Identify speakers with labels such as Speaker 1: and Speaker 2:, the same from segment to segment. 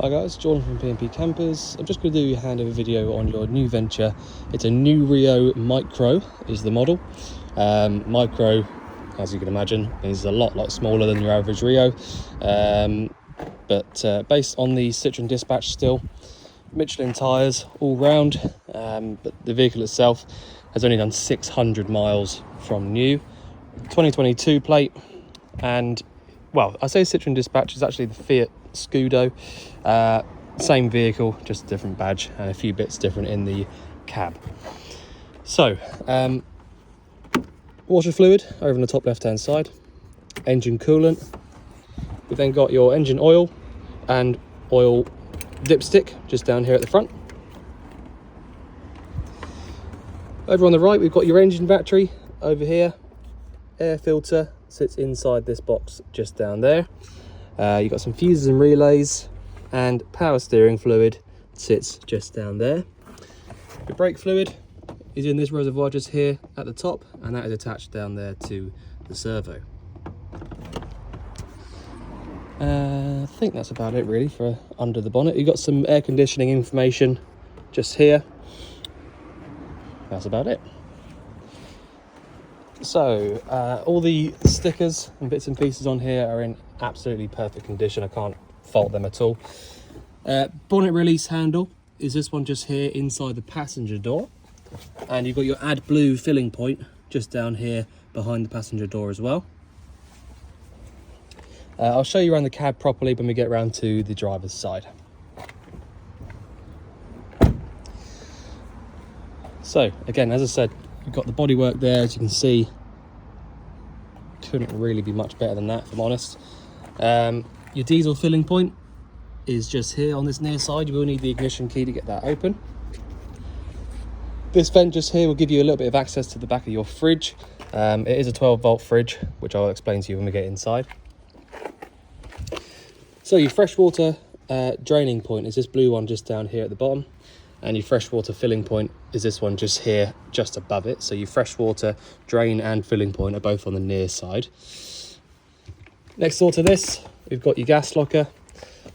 Speaker 1: Hi guys, Jordan from P&P Campers. I'm just going to do a handover video on your new venture. It's a new Rio Micro is the model. Micro, as you can imagine, is a lot smaller than your average Rio, but based on the Citroen Dispatch still. Michelin tyres all round, but the vehicle itself has only done 600 miles from new. 2022 plate, and well, I say Citroen Dispatch is actually the Fiat Scudo, same vehicle, just a different badge and a few bits different in the cab. So water fluid over on the top left hand side, engine coolant. We've then got your engine oil and oil dipstick just down here at the front. Over on the right we've got your engine battery. Over here, air filter sits inside this box just down there. You've got some fuses and relays, and power steering fluid sits just down there. The brake fluid is in this reservoir just here at the top, and that is attached down there to the servo. I think that's about it really for under the bonnet. You've got some air conditioning information just here. That's about it. So all the stickers and bits and pieces on here are in absolutely perfect condition. I can't fault them at all. Bonnet release handle is this one just here inside the passenger door, and you've got your AdBlue filling point just down here behind the passenger door as well. I'll show you around the cab properly when we get around to the driver's side. So again, as I said, you've got the bodywork there, as you can see. Couldn't really be much better than that, if I'm honest. Your diesel filling point is just here on this near side. You will need the ignition key to get that open. This vent just here will give you a little bit of access to the back of your fridge. It is a 12-volt fridge, which I'll explain to you when we get inside. So your freshwater draining point is this blue one just down here at the bottom, and your freshwater filling point is this one just here, just above it. So your freshwater drain and filling point are both on the near side. Next door to this, we've got your gas locker.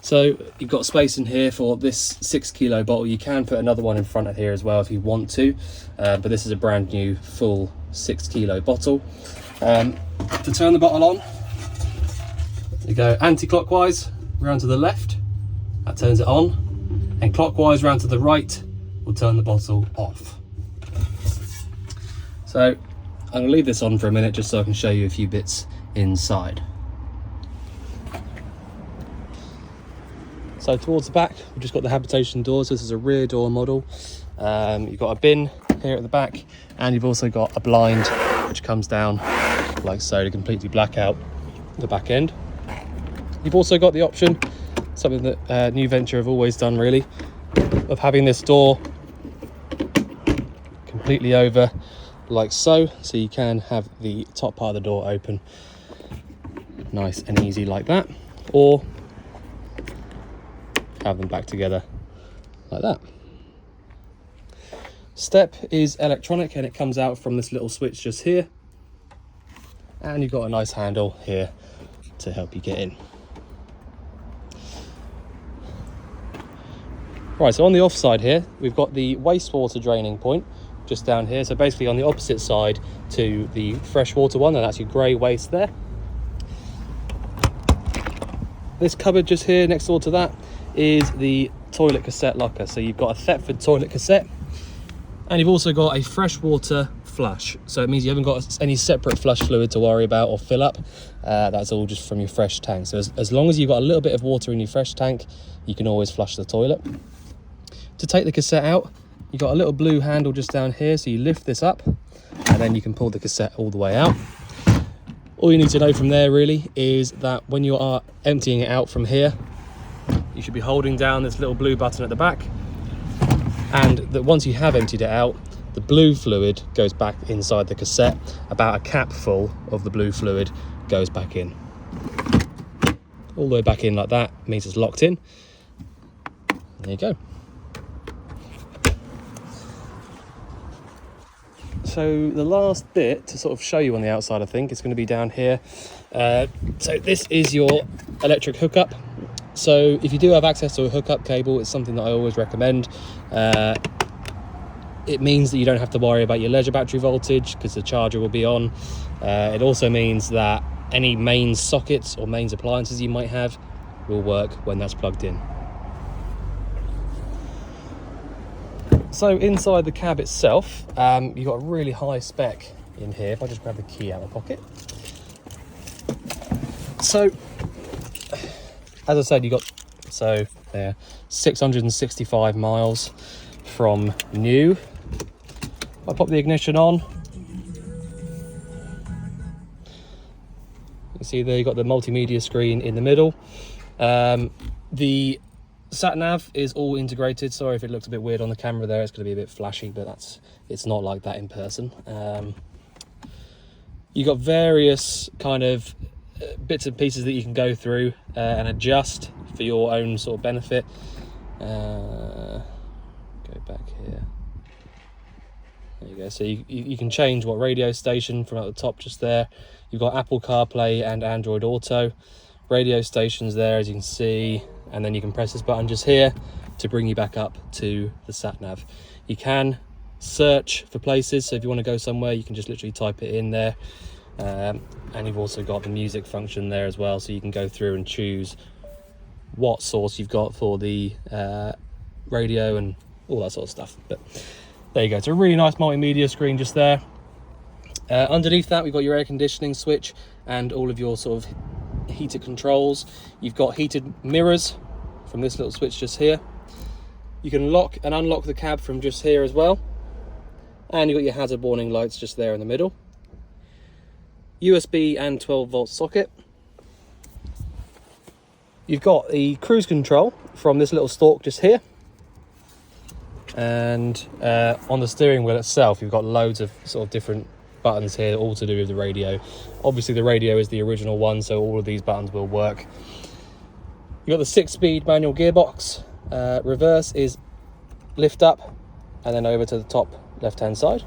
Speaker 1: So you've got space in here for this 6 kilo bottle. You can put another one in front of here as well if you want to, but this is a brand new full 6 kilo bottle. To turn the bottle on, you go anti-clockwise round to the left, that turns it on, and clockwise round to the right will turn the bottle off. So I'm going to leave this on for a minute just so I can show you a few bits inside. So towards the back, we've just got the habitation doors. This is a rear door model. You've got a bin here at the back, and you've also got a blind which comes down like so to completely black out the back end. You've also got the option, something that New Venture have always done really, of having this door completely over like so you can have the top part of the door open nice and easy like that, or have them back together like that. Step is electronic, and it comes out from this little switch just here, and you've got a nice handle here to help you get in. Right, so on the off side here, we've got the wastewater draining point just down here. So basically on the opposite side to the freshwater one, and that's your grey waste there. This cupboard just here next door to that is the toilet cassette locker. So you've got a Thetford toilet cassette, and you've also got a freshwater flush. So it means you haven't got any separate flush fluid to worry about or fill up. That's all just from your fresh tank. So as long as you've got a little bit of water in your fresh tank, you can always flush the toilet. To take the cassette out, you've got a little blue handle just down here, so you lift this up and then you can pull the cassette all the way out. All you need to know from there really is that when you are emptying it out from here, you should be holding down this little blue button at the back, and that once you have emptied it out, the blue fluid goes back inside the cassette. About a cap full of the blue fluid goes back in. All the way back in like that means it's locked in. There you go. So the last bit to sort of show you on the outside, I think, is going to be down here. So this is your electric hookup. So if you do have access to a hookup cable, it's something that I always recommend. It means that you don't have to worry about your leisure battery voltage because the charger will be on. It also means that any mains sockets or mains appliances you might have will work when that's plugged in. So inside the cab itself, you've got a really high spec in here. If I just grab the key out of my pocket. So, as I said, you got 665 miles from new. I pop the ignition on. You can see there you've got the multimedia screen in the middle. The sat nav is all integrated. Sorry if it looks a bit weird on the camera there, it's going to be a bit flashy, but it's not like that in person. You've got various kind of bits and pieces that you can go through and adjust for your own sort of benefit. Go back here. There you go. So you can change what radio station from at the top just there. You've got Apple CarPlay and Android Auto. Radio stations there, as you can see, and then you can press this button just here to bring you back up to the sat nav. You can search for places, so if you want to go somewhere, you can just literally type it in there. And you've also got the music function there as well, so you can go through and choose what source you've got for the radio and all that sort of stuff. But there you go, it's a really nice multimedia screen just there. Underneath that, we've got your air conditioning switch and all of your sort of heater controls. You've got heated mirrors from this little switch just here. You can lock and unlock the cab from just here as well. And you've got your hazard warning lights just there in the middle. USB and 12 volt socket. You've got the cruise control from this little stalk just here. And on the steering wheel itself, you've got loads of sort of different buttons here, all to do with the radio. Obviously the radio is the original one, so all of these buttons will work. You've got the 6-speed manual gearbox. Reverse is lift up and then over to the top left hand side.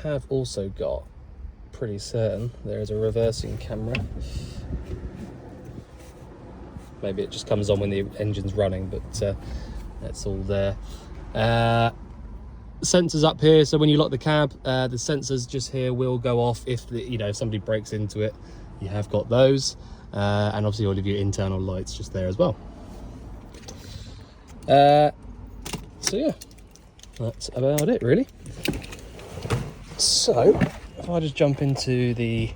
Speaker 1: Have also got, pretty certain, there is a reversing camera. Maybe it just comes on when the engine's running, but that's all there. Sensors up here, so when you lock the cab, the sensors just here will go off if if somebody breaks into it. You have got those, and obviously all of your internal lights just there as well. So yeah, that's about it really. So if I just jump into the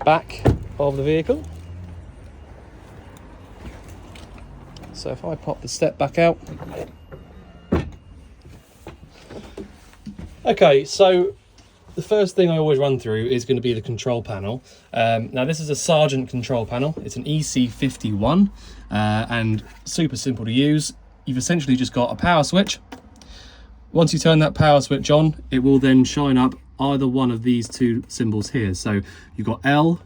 Speaker 1: back of the vehicle. So if I pop the step back out. Okay, so the first thing I always run through is going to be the control panel. Now this is a Sargent control panel. It's an EC51 and super simple to use. You've essentially just got a power switch. Once you turn that power switch on, it will then shine up either one of these two symbols here. So you've got L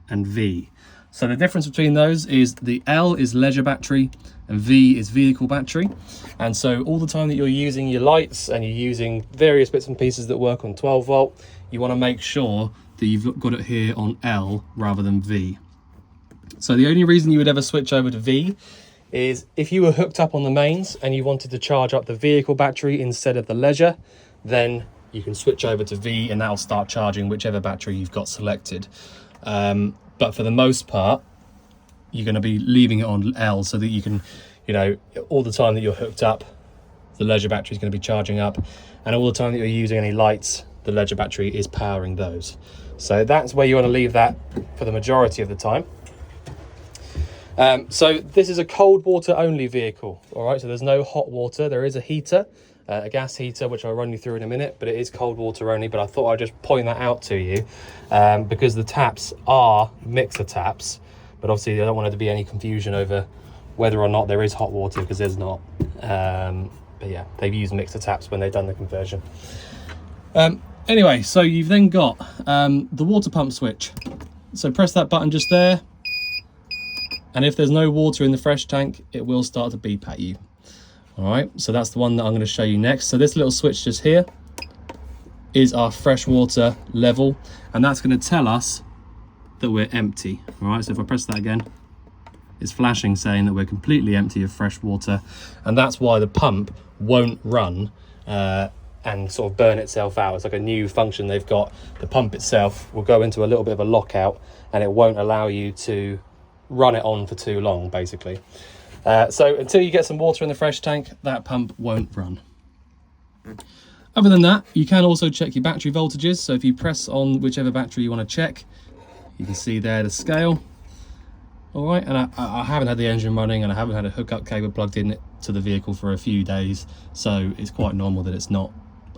Speaker 1: and V. So the difference between those is the L is leisure battery and V is vehicle battery. And so all the time that you're using your lights and you're using various bits and pieces that work on 12 volt, you want to make sure that you've got it here on L rather than V. So the only reason you would ever switch over to V is if you were hooked up on the mains and you wanted to charge up the vehicle battery instead of the leisure, then you can switch over to V and that'll start charging whichever battery you've got selected. But for the most part, you're going to be leaving it on L so that you can, all the time that you're hooked up, the leisure battery is going to be charging up, and all the time that you're using any lights, the leisure battery is powering those. So that's where you want to leave that for the majority of the time. So this is a cold water only vehicle, all right? So there's no hot water. There is a heater, a gas heater, which I'll run you through in a minute, but it is cold water only. But I thought I'd just point that out to you because the taps are mixer taps, but obviously I don't want there to be any confusion over whether or not there is hot water, because there's not. But yeah, they've used mixer taps when they've done the conversion. Anyway, so you've then got the water pump switch. So press that button just there. And if there's no water in the fresh tank, it will start to beep at you. All right, so that's the one that I'm going to show you next. So this little switch just here is our fresh water level, and that's going to tell us that we're empty. All right, so if I press that again, it's flashing saying that we're completely empty of fresh water, and that's why the pump won't run and sort of burn itself out. It's like a new function they've got. The pump itself will go into a little bit of a lockout, and it won't allow you to run it on for too long, basically. So until you get some water in the fresh tank, that pump won't run. Other than that, you can also check your battery voltages. So if you press on whichever battery you want to check, you can see there the scale. All right, and I haven't had the engine running, and I haven't had a hookup cable plugged in to the vehicle for a few days, so it's quite normal that it's not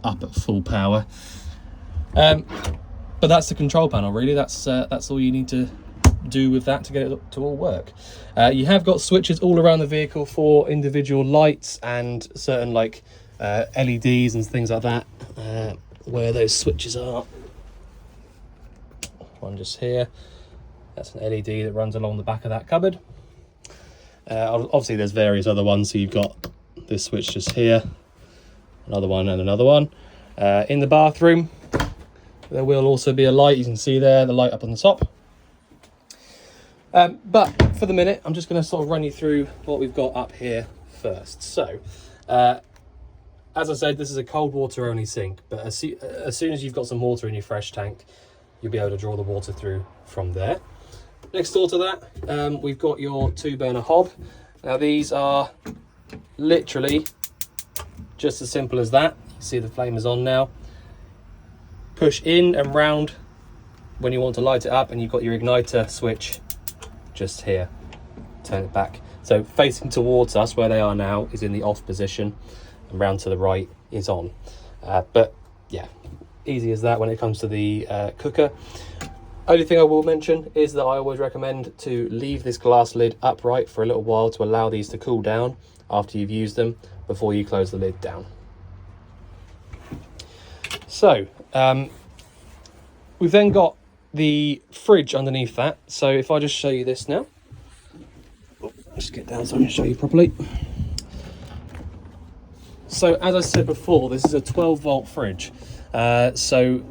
Speaker 1: up at full power. But that's the control panel, really. That's all you need to do with that to get it to all work. You have got switches all around the vehicle for individual lights and certain like LEDs and things like that. Where those switches are, one just here. That's an LED that runs along the back of that cupboard. Obviously there's various other ones, so you've got this switch just here, another one and another one. In the bathroom there will also be a light. You can see there the light up on the top. But for the minute I'm just going to sort of run you through what we've got up here first. So as I said, this is a cold water only sink, but as soon as you've got some water in your fresh tank, you'll be able to draw the water through from there. Next door to that, we've got your 2-burner hob. Now these are literally just as simple as that. You see the flame is on now. Push in and round when you want to light it up, and you've got your igniter switch just here. Turn it back. So facing towards us where they are now is in the off position, and round to the right is on. But yeah, easy as that when it comes to the cooker. Only thing I will mention is that I always recommend to leave this glass lid upright for a little while to allow these to cool down after you've used them before you close the lid down. So we've then got the fridge underneath that. So if I just show you this now, just get down so I can show you properly. So as I said before, this is a 12-volt fridge. So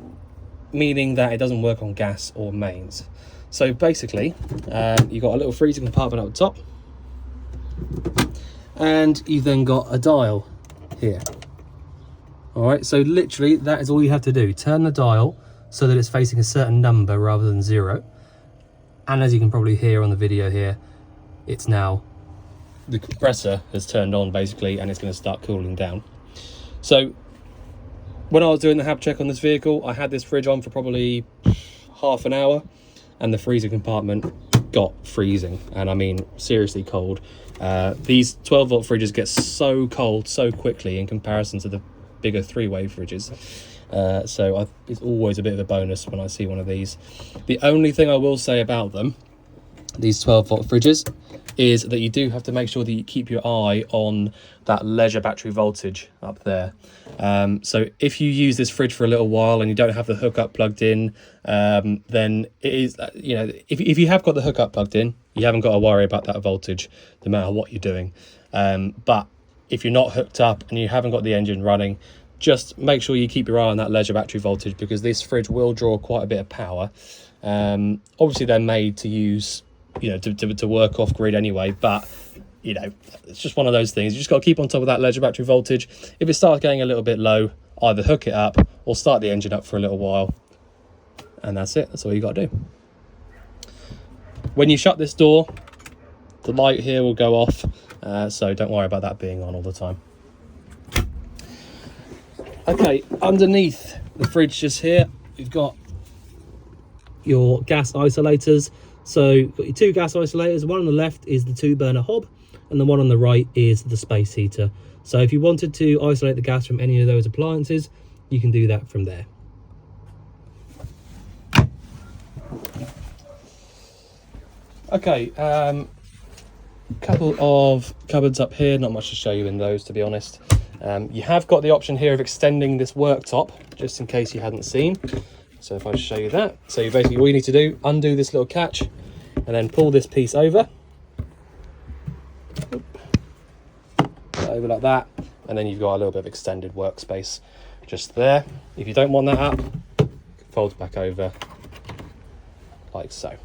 Speaker 1: meaning that it doesn't work on gas or mains. So basically, you've got a little freezer compartment up the top, and you've then got a dial here. All right, so literally that is all you have to do. Turn the dial so that it's facing a certain number rather than 0. And as you can probably hear on the video here, it's now, the compressor has turned on basically, and it's going to start cooling down. So when I was doing the hab check on this vehicle, I had this fridge on for probably half an hour, and the freezer compartment got freezing, and I mean seriously cold. These 12-volt fridges get so cold so quickly in comparison to the bigger 3-way fridges. So it's always a bit of a bonus when I see one of these. The only thing I will say about them, these 12-volt fridges, is that you do have to make sure that you keep your eye on that leisure battery voltage up there. So if you use this fridge for a little while and you don't have the hookup plugged in, then it is, you know, if you have got the hookup plugged in, you haven't got to worry about that voltage no matter what you're doing. But if you're not hooked up and you haven't got the engine running, just make sure you keep your eye on that leisure battery voltage, because this fridge will draw quite a bit of power. Obviously they're made to use, you know, to work off grid anyway, but you know, it's just one of those things. You just got to keep on top of that leisure battery voltage. If it starts getting a little bit low, either hook it up or start the engine up for a little while, and that's it. That's all you got to do. When you shut this door, the light here will go off, so don't worry about that being on all the time. Okay, underneath the fridge just here, you've got your gas isolators. So you've got your 2 gas isolators. The one on the left is the 2-burner hob, and the one on the right is the space heater. So if you wanted to isolate the gas from any of those appliances, you can do that from there. Okay, couple of cupboards up here, not much to show you in those, to be honest. You have got the option here of extending this worktop, just in case you hadn't seen. So if I show you that, so you basically, all you need to do, undo this little catch and then pull this piece over like that, and then you've got a little bit of extended workspace just there. If you don't want that up, it folds back over like so.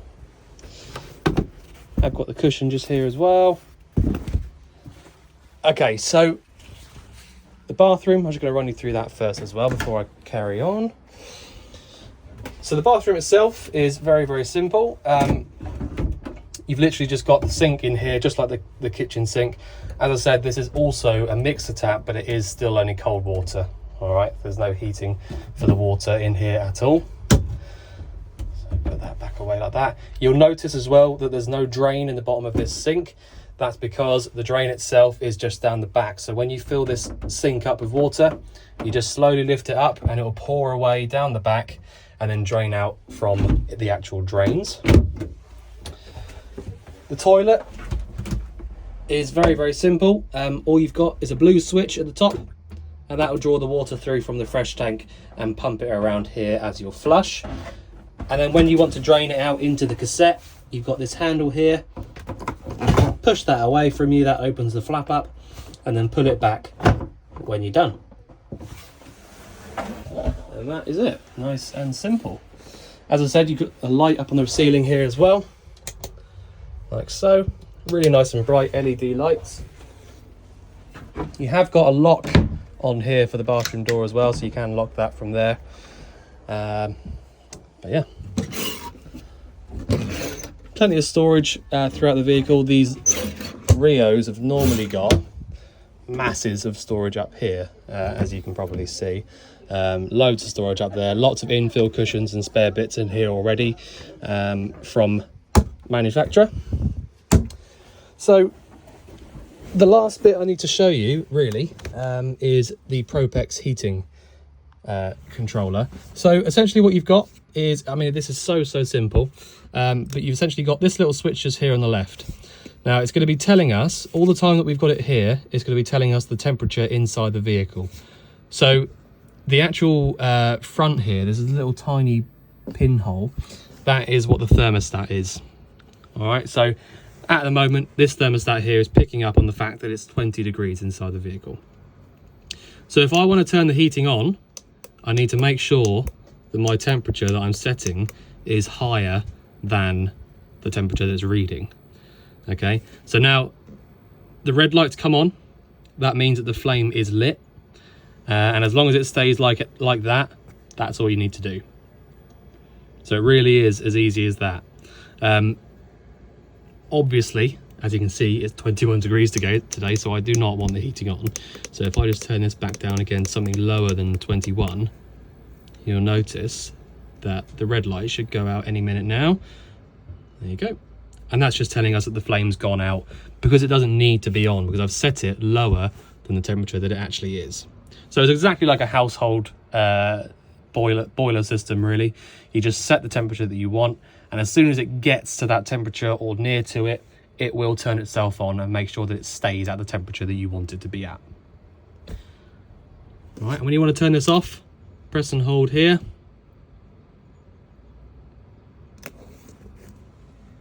Speaker 1: I've got the cushion just here as well. Okay, so the bathroom, I'm just going to run you through that first as well before I carry on. So the bathroom itself is very, very simple. You've literally just got the sink in here, just like the kitchen sink. As I said, this is also a mixer tap, but it is still only cold water. All right, there's no heating for the water in here at all. So put that back away like that. You'll notice as well that there's no drain in the bottom of this sink. That's because the drain itself is just down the back. So when you fill this sink up with water, you just slowly lift it up and it will pour away down the back and then drain out from the actual drains. The toilet is very, very simple. All you've got is a blue switch at the top, and that will draw the water through from the fresh tank and pump it around here as your flush. And then when you want to drain it out into the cassette, you've got this handle here. Push that away from you, that opens the flap up, and then pull it back when you're done. And that is it. Nice and simple. As I said, you've got a light up on the ceiling here as well, like so. Really nice and bright LED lights. You have got a lock on here for the bathroom door as well, so you can lock that from there. But yeah, plenty of storage throughout the vehicle. These Rios have normally got masses of storage up here, as you can probably see. Loads of storage up there, lots of infill cushions and spare bits in here already from manufacturer. So the last bit I need to show you really is the Propex heating controller. So essentially what you've got is, I mean, this is so simple, but you've essentially got this little switch just here on the left. Now it's going to be telling us, all the time that we've got it here, it's going to be telling us the temperature inside the vehicle. So the actual front here, there's a little tiny pinhole. That is what the thermostat is. All right, so at the moment, this thermostat here is picking up on the fact that it's 20 degrees inside the vehicle. So if I want to turn the heating on, I need to make sure that my temperature that I'm setting is higher than the temperature that's reading. Okay, so now the red lights come on. That means that the flame is lit. And as long as it stays like that, that's all you need to do. So it really is as easy as that. Obviously, as you can see, it's 21 degrees today, so I do not want the heating on. So if I just turn this back down again, something lower than 21, you'll notice that the red light should go out any minute now. There you go. And that's just telling us that the flame's gone out, because it doesn't need to be on, because I've set it lower than the temperature that it actually is. So it's exactly like a household boiler system, really. You just set the temperature that you want, and as soon as it gets to that temperature or near to it, it will turn itself on and make sure that it stays at the temperature that you want it to be at. All right, and when you want to turn this off, press and hold here.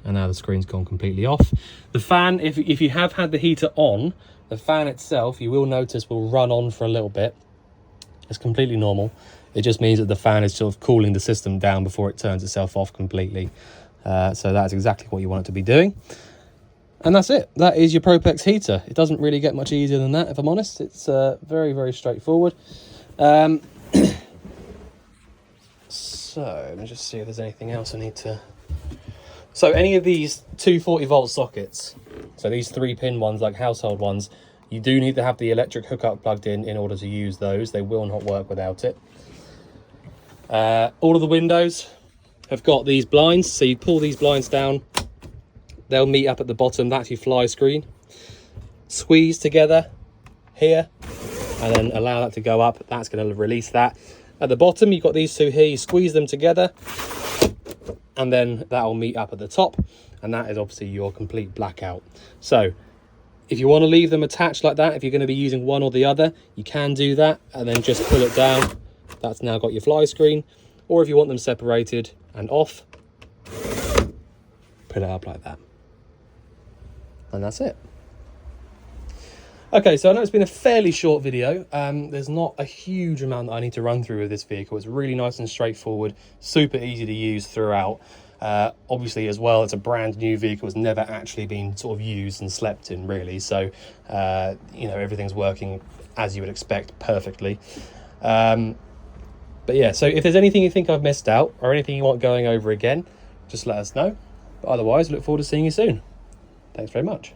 Speaker 1: And now the screen's gone completely off. The fan, if you have had the heater on, the fan itself, you will notice, will run on for a little bit. It's completely normal. It just means that the fan is sort of cooling the system down before it turns itself off completely. So that's exactly what you want it to be doing. And that's it. That is your Propex heater. It doesn't really get much easier than that, if I'm honest. It's very, very straightforward. So let me just see if there's anything else I need to... So any of these 240 volt sockets, so these 3-pin ones, like household ones, you do need to have the electric hookup plugged in order to use those. They will not work without it. All of the windows have got these blinds, so you pull these blinds down, they'll meet up at the bottom. That's your fly screen. Squeeze together here, and then allow that to go up. That's going to release that. At the bottom, you've got these two here. You squeeze them together, and then that'll meet up at the top, and that is obviously your complete blackout. So if you want to leave them attached like that, if you're going to be using one or the other, you can do that, and then just pull it down. That's now got your fly screen. Or if you want them separated and off, put it up like that. And that's it. Okay, so I know it's been a fairly short video. There's not a huge amount that I need to run through with this vehicle. It's really nice and straightforward, super easy to use throughout. Obviously as well, it's a brand new vehicle. It's never actually been sort of used and slept in really, so you know, everything's working as you would expect perfectly. But yeah, so if there's anything you think I've missed out or anything you want going over again, just let us know. But otherwise, look forward to seeing you soon. Thanks very much.